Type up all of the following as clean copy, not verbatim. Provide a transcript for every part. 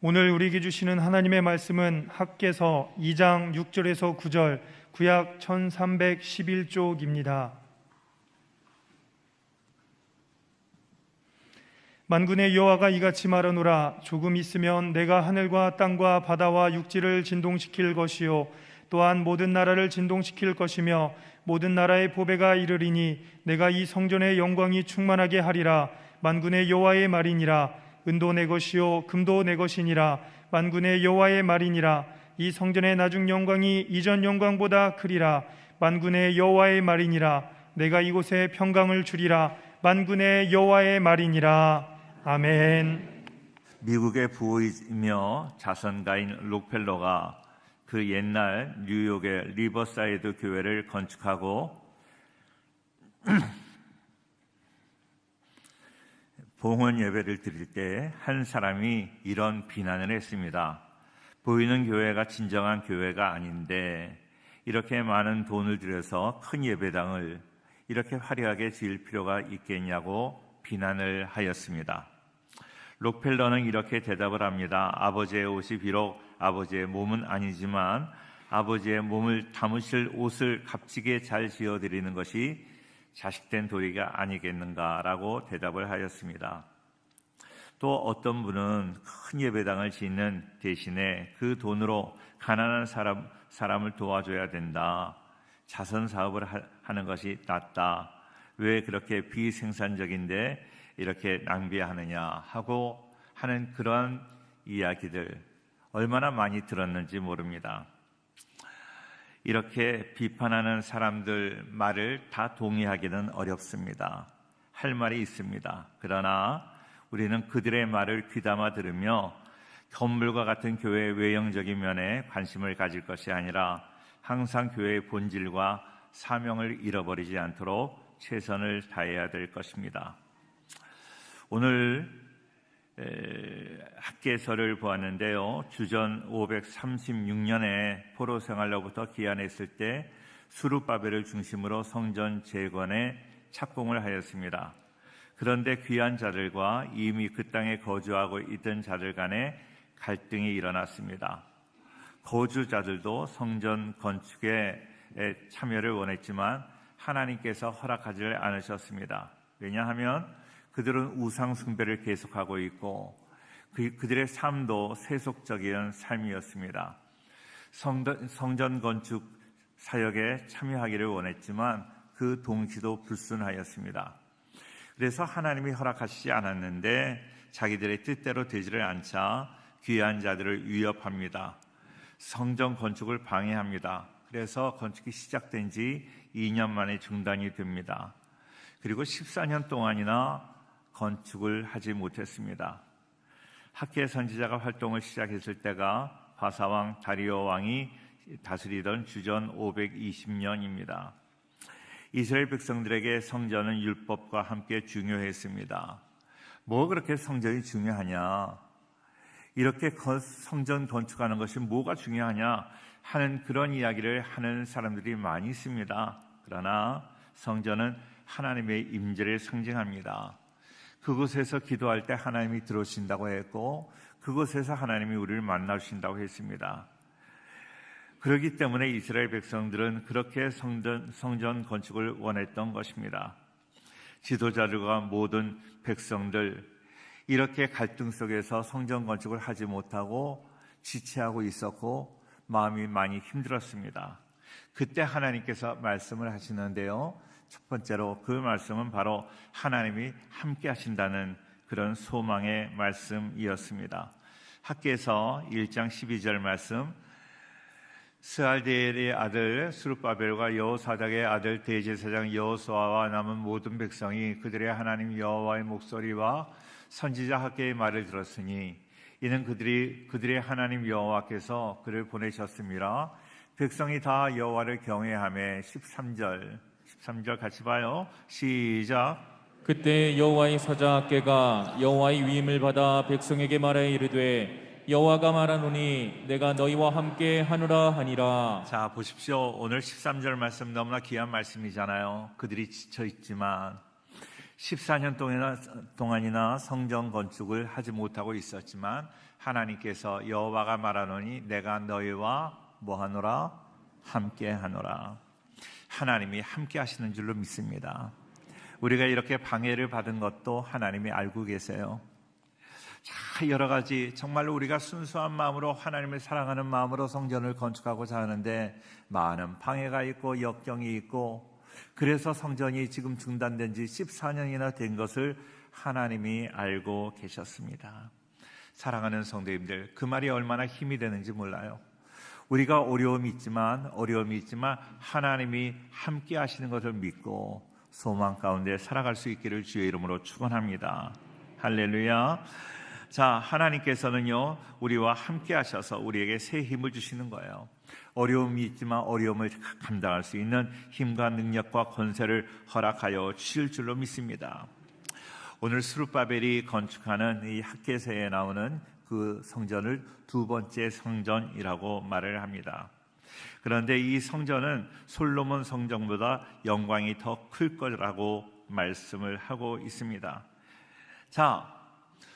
오늘 우리에게 주시는 하나님의 말씀은 학개서 2장 6절에서 9절, 구약 1311쪽입니다. 만군의 여호와가 이같이 말하노라. 조금 있으면 내가 하늘과 땅과 바다와 육지를 진동시킬 것이요 또한 모든 나라를 진동시킬 것이며 모든 나라의 보배가 이르리니 내가 이 성전의 영광이 충만하게 하리라. 만군의 여호와의 말이니라. 은도 내 것이요 금도 내 것이니라. 만군의 여호와의 말이니라. 이 성전의 나중 영광이 이전 영광보다 크리라. 만군의 여호와의 말이니라. 내가 이곳에 평강을 주리라. 만군의 여호와의 말이니라. 아멘. 미국의 부호이며 자선가인 록펠러가 그 옛날 뉴욕의 리버사이드 교회를 건축하고 봉헌 예배를 드릴 때 한 사람이 이런 비난을 했습니다. 보이는 교회가 진정한 교회가 아닌데 이렇게 많은 돈을 들여서 큰 예배당을 이렇게 화려하게 지을 필요가 있겠냐고 비난을 하였습니다. 록펠러는 이렇게 대답을 합니다. 아버지의 옷이 비록 아버지의 몸은 아니지만 아버지의 몸을 담으실 옷을 값지게 잘 지어드리는 것이 자식된 도리가 아니겠는가라고 대답을 하였습니다. 또 어떤 분은 큰 예배당을 짓는 대신에 그 돈으로 가난한 사람을 도와줘야 된다. 자선 사업을 하는 것이 낫다. 왜 그렇게 비생산적인데 이렇게 낭비하느냐 하고 하는 그런 이야기들 얼마나 많이 들었는지 모릅니다. 이렇게 비판하는 사람들 말을 다 동의하기는 어렵습니다. 할 말이 있습니다. 그러나 우리는 그들의 말을 귀담아 들으며 건물과 같은 교회의 외형적인 면에 관심을 가질 것이 아니라 항상 교회의 본질과 사명을 잃어버리지 않도록 최선을 다해야 될 것입니다. 오늘 학개서를 보았는데요. 주전 536년에 포로 생활로부터 귀환했을 때 수룹바벨을 중심으로 성전 재건에 착공을 하였습니다. 그런데 귀한 자들과 이미 그 땅에 거주하고 있던 자들 간에 갈등이 일어났습니다. 거주자들도 성전 건축에 참여를 원했지만 하나님께서 허락하지 않으셨습니다. 왜냐하면 그들은 우상 숭배를 계속하고 있고 그들의 삶도 세속적인 삶이었습니다. 성전 건축 사역에 참여하기를 원했지만 그 동기도 불순하였습니다. 그래서 하나님이 허락하시지 않았는데 자기들의 뜻대로 되지를 않자 귀한 자들을 위협합니다. 성전 건축을 방해합니다. 그래서 건축이 시작된 지 2년 만에 중단이 됩니다. 그리고 14년 동안이나 건축을 하지 못했습니다. 학개 선지자가 활동을 시작했을 때가 바사왕 다리오 왕이 다스리던 주전 520년입니다. 이스라엘 백성들에게 성전은 율법과 함께 중요했습니다. 뭐 그렇게 성전이 중요하냐? 이렇게 성전 건축하는 것이 뭐가 중요하냐 하는 그런 이야기를 하는 사람들이 많이 있습니다. 그러나 성전은 하나님의 임재를 상징합니다. 그곳에서 기도할 때 하나님이 들어오신다고 했고 그곳에서 하나님이 우리를 만나신다고 했습니다. 그렇기 때문에 이스라엘 백성들은 그렇게 성전 건축을 원했던 것입니다. 지도자들과 모든 백성들 이렇게 갈등 속에서 성전 건축을 하지 못하고 지체하고 있었고 마음이 많이 힘들었습니다. 그때 하나님께서 말씀을 하시는데요. 첫 번째로 그 말씀은 바로 하나님이 함께 하신다는 그런 소망의 말씀이었습니다. 학개서 1장 12절 말씀, 스알디엘의 아들 스룹바벨과 여호사닥의 아들 대제사장 여호수아와 남은 모든 백성이 그들의 하나님 여호와의 목소리와 선지자 학개의 말을 들었으니 이는 그들의 하나님 여호와께서 그를 보내셨습니다. 백성이 다 여호와를 경외하며 13절 같이 봐요. 시작. 그때 여호와의 사자 학개가 여호와의 위임을 받아 백성에게 말하여 이르되 여호와가 말하노니 내가 너희와 함께 하노라 하니라. 자, 보십시오. 오늘 13절 말씀 너무나 귀한 말씀이잖아요. 그들이 지쳐 있지만 14년 동안이나 성전 건축을 하지 못하고 있었지만 하나님께서 여호와가 말하노니 내가 너희와 뭐하노라? 함께하노라. 하나님이 함께 하시는 줄로 믿습니다. 우리가 이렇게 방해를 받은 것도 하나님이 알고 계세요. 자, 여러 가지 정말로 우리가 순수한 마음으로 하나님을 사랑하는 마음으로 성전을 건축하고자 하는데 많은 방해가 있고 역경이 있고, 그래서 성전이 지금 중단된 지 14년이나 된 것을 하나님이 알고 계셨습니다. 사랑하는 성도님들, 그 말이 얼마나 힘이 되는지 몰라요. 우리가 어려움이 있지만 하나님이 함께 하시는 것을 믿고 소망 가운데 살아갈 수 있기를 주의 이름으로 축원합니다. 할렐루야. 자, 하나님께서는요 우리와 함께 하셔서 우리에게 새 힘을 주시는 거예요. 어려움이 있지만 어려움을 감당할 수 있는 힘과 능력과 권세를 허락하여 주실 줄로 믿습니다. 오늘 스룹바벨이 건축하는 이 학개서에 나오는 그 성전을 두 번째 성전이라고 말을 합니다. 그런데 이 성전은 솔로몬 성전보다 영광이 더 클 거라고 말씀을 하고 있습니다. 자,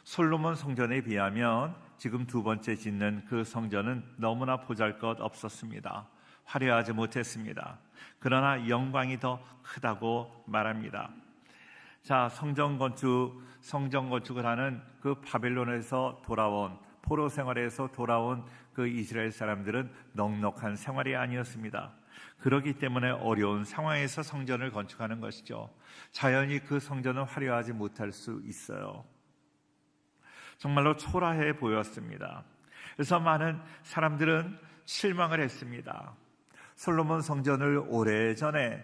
솔로몬 성전에 비하면 지금 두 번째 짓는 그 성전은 너무나 보잘것 없었습니다. 화려하지 못했습니다. 그러나 영광이 더 크다고 말합니다. 자, 성전 건축을 하는 그 바벨론에서 돌아온, 포로 생활에서 돌아온 그 이스라엘 사람들은 넉넉한 생활이 아니었습니다. 그렇기 때문에 어려운 상황에서 성전을 건축하는 것이죠. 자연히 그 성전은 화려하지 못할 수 있어요. 정말로 초라해 보였습니다. 그래서 많은 사람들은 실망을 했습니다. 솔로몬 성전을 오래전에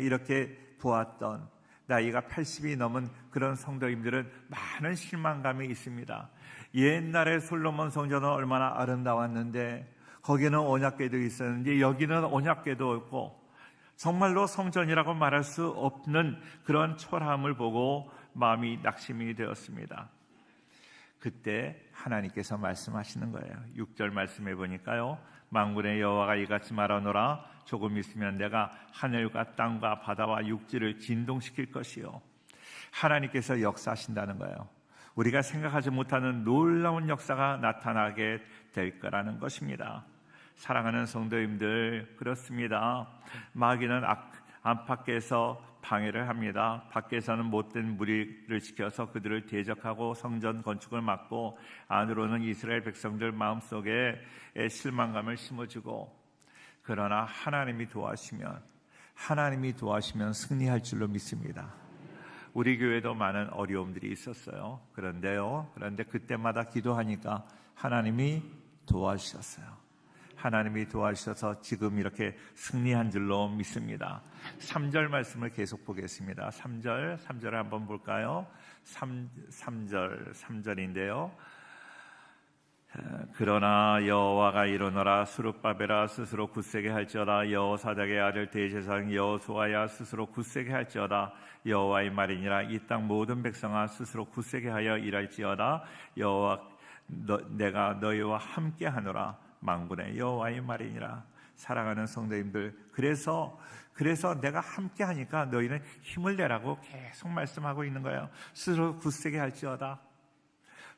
이렇게 보았던 나이가 80이 넘은 그런 성도님들은 많은 실망감이 있습니다. 옛날에 솔로몬 성전은 얼마나 아름다웠는데 거기는 언약궤도 있었는데 여기는 언약궤도 없고 정말로 성전이라고 말할 수 없는 그런 초라함을 보고 마음이 낙심이 되었습니다. 그때 하나님께서 말씀하시는 거예요. 6절 말씀해 보니까요, 만군의 여호와가 이같이 말하노라. 조금 있으면 내가 하늘과 땅과 바다와 육지를 진동시킬 것이요. 하나님께서 역사하신다는 거예요. 우리가 생각하지 못하는 놀라운 역사가 나타나게 될 거라는 것입니다. 사랑하는 성도님들, 그렇습니다. 마귀는 안팎에서 방해를 합니다. 밖에서는 못된 무리를 시켜서 그들을 대적하고 성전 건축을 막고, 안으로는 이스라엘 백성들 마음속에 실망감을 심어주고, 그러나 하나님이 도와주시면 승리할 줄로 믿습니다. 우리 교회도 많은 어려움들이 있었어요. 그런데 그때마다 기도하니까 하나님이 도와주셨어요. 하나님이 도와주셔서 지금 이렇게 승리한 줄로 믿습니다. 3절 말씀을 계속 보겠습니다. 3절을 한번 볼까요? 3절인데요. 그러나 여호와가 이르노라. 스룹바벨아 스스로 굳세게 할지어다. 여호사닥의 아들 대제사장 여호수아야 스스로 굳세게 할지어다. 여호와의 말이니라. 이 땅 모든 백성아 스스로 굳세게 하여 일할지어다. 내가 너희와 함께 하노라. 만군의 여호와의 말이니라. 사랑하는 성도님들, 그래서 내가 함께 하니까 너희는 힘을 내라고 계속 말씀하고 있는 거예요. 스스로 굳세게 할지어다.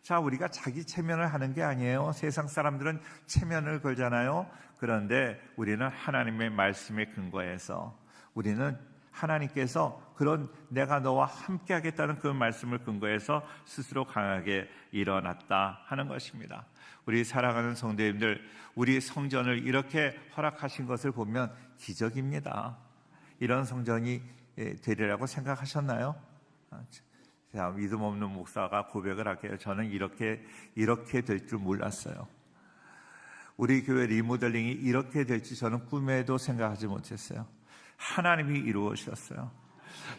자, 우리가 자기 체면을 하는 게 아니에요. 세상 사람들은 체면을 걸잖아요. 그런데 우리는 하나님의 말씀에 근거해서, 우리는 하나님께서 그런 내가 너와 함께 하겠다는 그 말씀을 근거해서 스스로 강하게 일어났다 하는 것입니다. 우리 사랑하는 성도님들, 우리 성전을 이렇게 허락하신 것을 보면 기적입니다. 이런 성전이 되리라고 생각하셨나요? 자, 믿음 없는 목사가 고백을 할게요. 저는 이렇게 될 줄 몰랐어요. 우리 교회 리모델링이 이렇게 될지 저는 꿈에도 생각하지 못했어요. 하나님이 이루어주셨어요.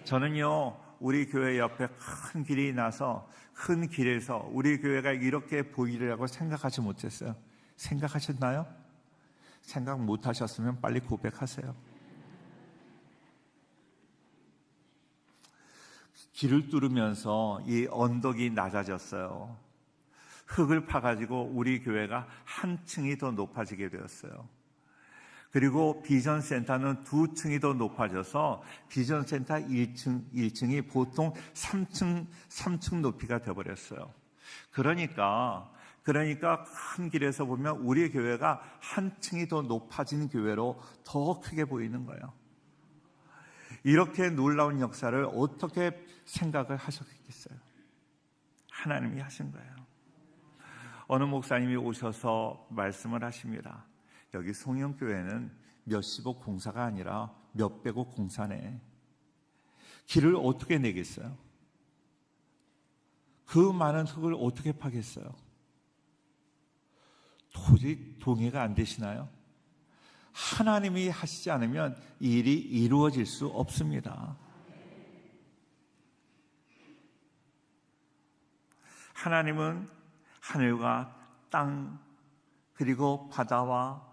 저는요, 우리 교회 옆에 큰 길이 나서 큰 길에서 우리 교회가 이렇게 보이리라고 생각하지 못했어요. 생각하셨나요? 생각 못하셨으면 빨리 고백하세요. 길을 뚫으면서 이 언덕이 낮아졌어요. 흙을 파가지고 우리 교회가 한 층이 더 높아지게 되었어요. 그리고 비전센터는 2층이 더 높아져서 비전센터 1층이 보통 3층 높이가 되어버렸어요. 그러니까 큰 길에서 보면 우리 교회가 한 층이 더 높아진 교회로 더 크게 보이는 거예요. 이렇게 놀라운 역사를 어떻게 생각을 하셨겠어요? 하나님이 하신 거예요. 어느 목사님이 오셔서 말씀을 하십니다. 여기 송영교회는 몇십억 공사가 아니라 몇백억 공사네. 길을 어떻게 내겠어요? 그 많은 흙을 어떻게 파겠어요? 도저히 동의가 안 되시나요? 하나님이 하시지 않으면 이 일이 이루어질 수 없습니다. 하나님은 하늘과 땅 그리고 바다와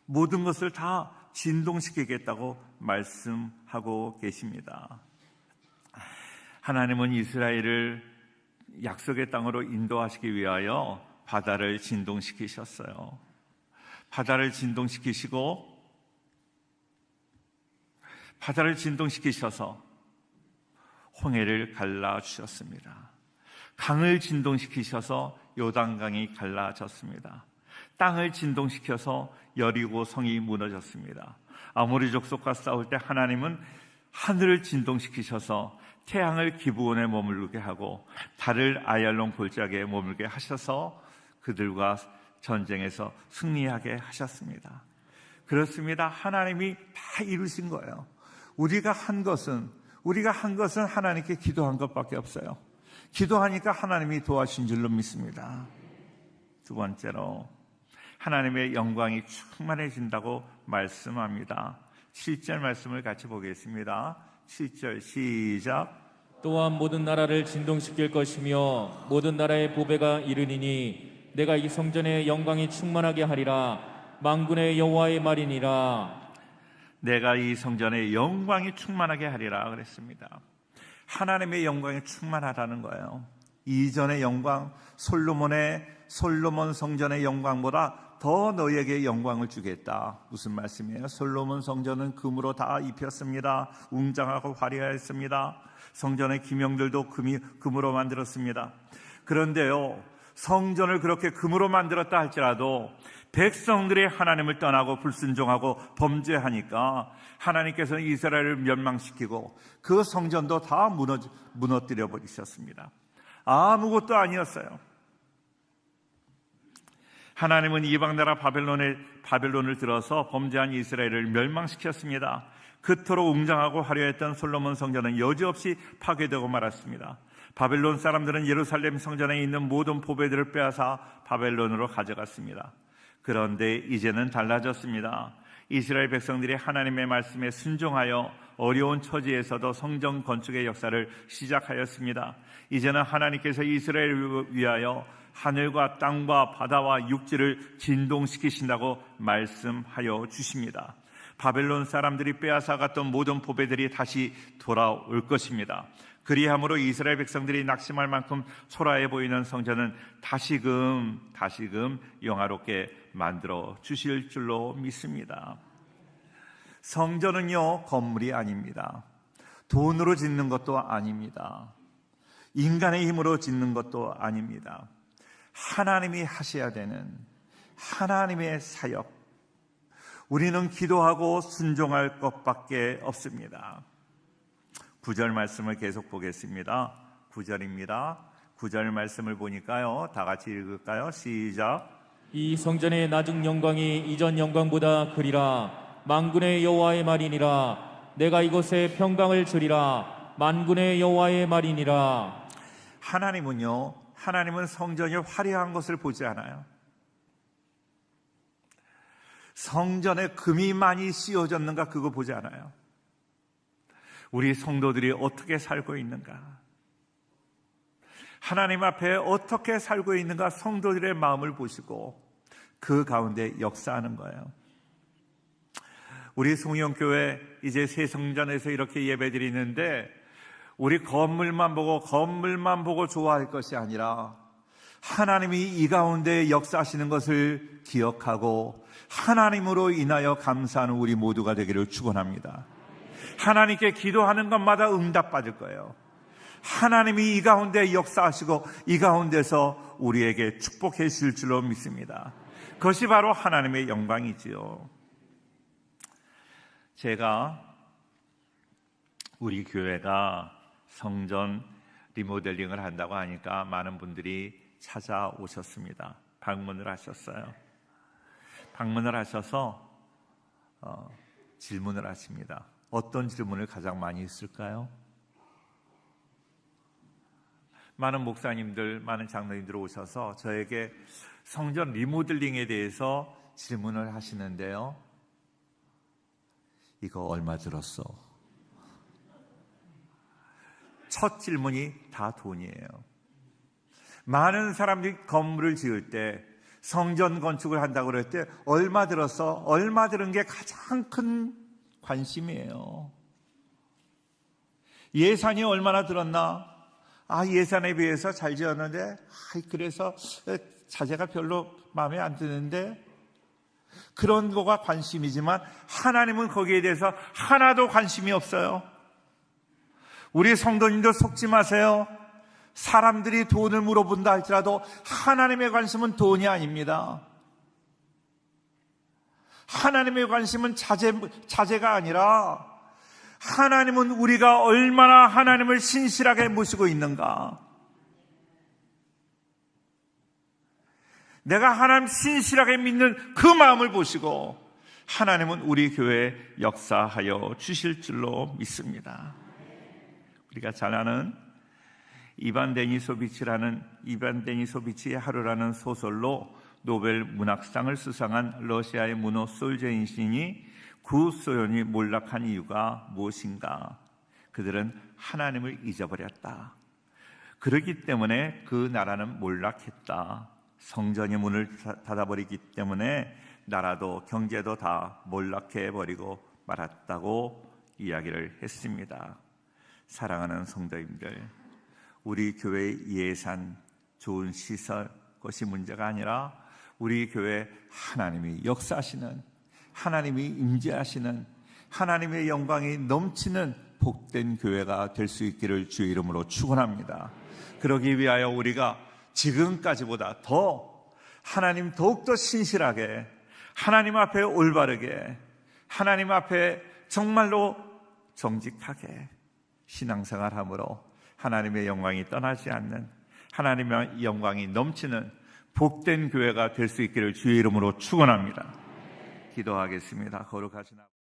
모든 것을 다 진동시키겠다고 말씀하고 계십니다. 하나님은 이스라엘을 약속의 땅으로 인도하시기 위하여 바다를 진동시키셨어요. 바다를 진동시키셔서 홍해를 갈라주셨습니다. 강을 진동시키셔서 요단강이 갈라졌습니다. 땅을 진동시켜서 여리고 성이 무너졌습니다. 아모리 족속과 싸울 때 하나님은 하늘을 진동시키셔서 태양을 기브온에 머물게 하고 달을 아얄론 골짜기에 머물게 하셔서 그들과 전쟁에서 승리하게 하셨습니다. 그렇습니다. 하나님이 다 이루신 거예요. 우리가 한 것은 하나님께 기도한 것밖에 없어요. 기도하니까 하나님이 도와주신 줄로 믿습니다. 두 번째로 하나님의 영광이 충만해진다고 말씀합니다. 7절 말씀을 같이 보겠습니다. 7절 시작. 또한 모든 나라를 진동시킬 것이며 모든 나라의 보배가 이르니니 내가 이 성전의 영광이 충만하게 하리라. 만군의 여호와의 말이니라. 내가 이 성전의 영광이 충만하게 하리라 그랬습니다. 하나님의 영광이 충만하다는 거예요. 이전의 영광, 솔로몬 성전의 영광보다 더 너희에게 영광을 주겠다. 무슨 말씀이에요? 솔로몬 성전은 금으로 다 입혔습니다. 웅장하고 화려했습니다. 성전의 기명들도 금으로 만들었습니다. 그런데요, 성전을 그렇게 금으로 만들었다 할지라도 백성들이 하나님을 떠나고 불순종하고 범죄하니까 하나님께서는 이스라엘을 멸망시키고 그 성전도 다 무너뜨려 버리셨습니다. 아무것도 아니었어요. 하나님은 이방 나라 바벨론을 들어서 범죄한 이스라엘을 멸망시켰습니다. 그토록 웅장하고 화려했던 솔로몬 성전은 여지없이 파괴되고 말았습니다. 바벨론 사람들은 예루살렘 성전에 있는 모든 보배들을 빼앗아 바벨론으로 가져갔습니다. 그런데 이제는 달라졌습니다. 이스라엘 백성들이 하나님의 말씀에 순종하여 어려운 처지에서도 성전 건축의 역사를 시작하였습니다. 이제는 하나님께서 이스라엘을 위하여 하늘과 땅과 바다와 육지를 진동시키신다고 말씀하여 주십니다. 바벨론 사람들이 빼앗아갔던 모든 보배들이 다시 돌아올 것입니다. 그리함으로 이스라엘 백성들이 낙심할 만큼 초라해 보이는 성전은 다시금 영화롭게 만들어 주실 줄로 믿습니다. 성전은요, 건물이 아닙니다. 돈으로 짓는 것도 아닙니다. 인간의 힘으로 짓는 것도 아닙니다. 하나님이 하셔야 되는 하나님의 사역, 우리는 기도하고 순종할 것밖에 없습니다. 9절 말씀을 계속 보겠습니다. 9절입니다. 9절 말씀을 보니까요, 다 같이 읽을까요? 시작. 이 성전의 낮은 영광이 이전 영광보다 크리라. 만군의 여호와의 말이니라. 내가 이곳에 평강을 주리라. 만군의 여호와의 말이니라. 하나님은 성전이 화려한 것을 보지 않아요. 성전에 금이 많이 씌워졌는가 그거 보지 않아요. 우리 성도들이 어떻게 살고 있는가, 하나님 앞에 어떻게 살고 있는가, 성도들의 마음을 보시고 그 가운데 역사하는 거예요. 우리 송영교회 이제 새 성전에서 이렇게 예배드리는데 우리 건물만 보고 좋아할 것이 아니라 하나님이 이 가운데 역사하시는 것을 기억하고 하나님으로 인하여 감사하는 우리 모두가 되기를 축원합니다. 하나님께 기도하는 것마다 응답받을 거예요. 하나님이 이 가운데 역사하시고 이 가운데서 우리에게 축복해 주실 줄로 믿습니다. 그것이 바로 하나님의 영광이지요. 제가 우리 교회가 성전 리모델링을 한다고 하니까 많은 분들이 찾아오셨습니다. 방문을 하셨어요. 방문을 하셔서 질문을 하십니다. 어떤 질문을 가장 많이 했을까요? 많은 목사님들, 많은 장로님들 오셔서 저에게 성전 리모델링에 대해서 질문을 하시는데요. 이거 얼마 들었어? 첫 질문이 다 돈이에요. 많은 사람들이 건물을 지을 때, 성전 건축을 한다고 그럴 때 얼마 들었어? 얼마 들은 게 가장 큰 관심이에요. 예산이 얼마나 들었나? 예산에 비해서 잘 지었는데 그래서 자재가 별로 마음에 안 드는데, 그런 거가 관심이지만 하나님은 거기에 대해서 하나도 관심이 없어요. 우리 성도님들 속지 마세요. 사람들이 돈을 물어본다 할지라도 하나님의 관심은 돈이 아닙니다. 하나님의 관심은 자재가 아니라 하나님은 우리가 얼마나 하나님을 신실하게 모시고 있는가. 내가 하나님 신실하게 믿는 그 마음을 보시고 하나님은 우리 교회에 역사하여 주실 줄로 믿습니다. 우리가 잘 아는 이반 데니소비치의 하루라는 소설로 노벨 문학상을 수상한 러시아의 문호 솔제니신이 구소련이 몰락한 이유가 무엇인가? 그들은 하나님을 잊어버렸다. 그렇기 때문에 그 나라는 몰락했다. 성전의 문을 닫아버리기 때문에 나라도 경제도 다 몰락해버리고 말았다고 이야기를 했습니다. 사랑하는 성도님들, 우리 교회의 예산, 좋은 시설, 그것이 문제가 아니라 우리 교회 하나님이 역사하시는, 하나님이 임재하시는, 하나님의 영광이 넘치는 복된 교회가 될 수 있기를 주의 이름으로 축원합니다. 그러기 위하여 우리가 지금까지보다 더 하나님 더욱더 신실하게, 하나님 앞에 올바르게, 하나님 앞에 정말로 정직하게 신앙생활함으로 하나님의 영광이 떠나지 않는, 하나님의 영광이 넘치는 복된 교회가 될 수 있기를 주의 이름으로 축원합니다. 기도하겠습니다. 거룩하신 아버지.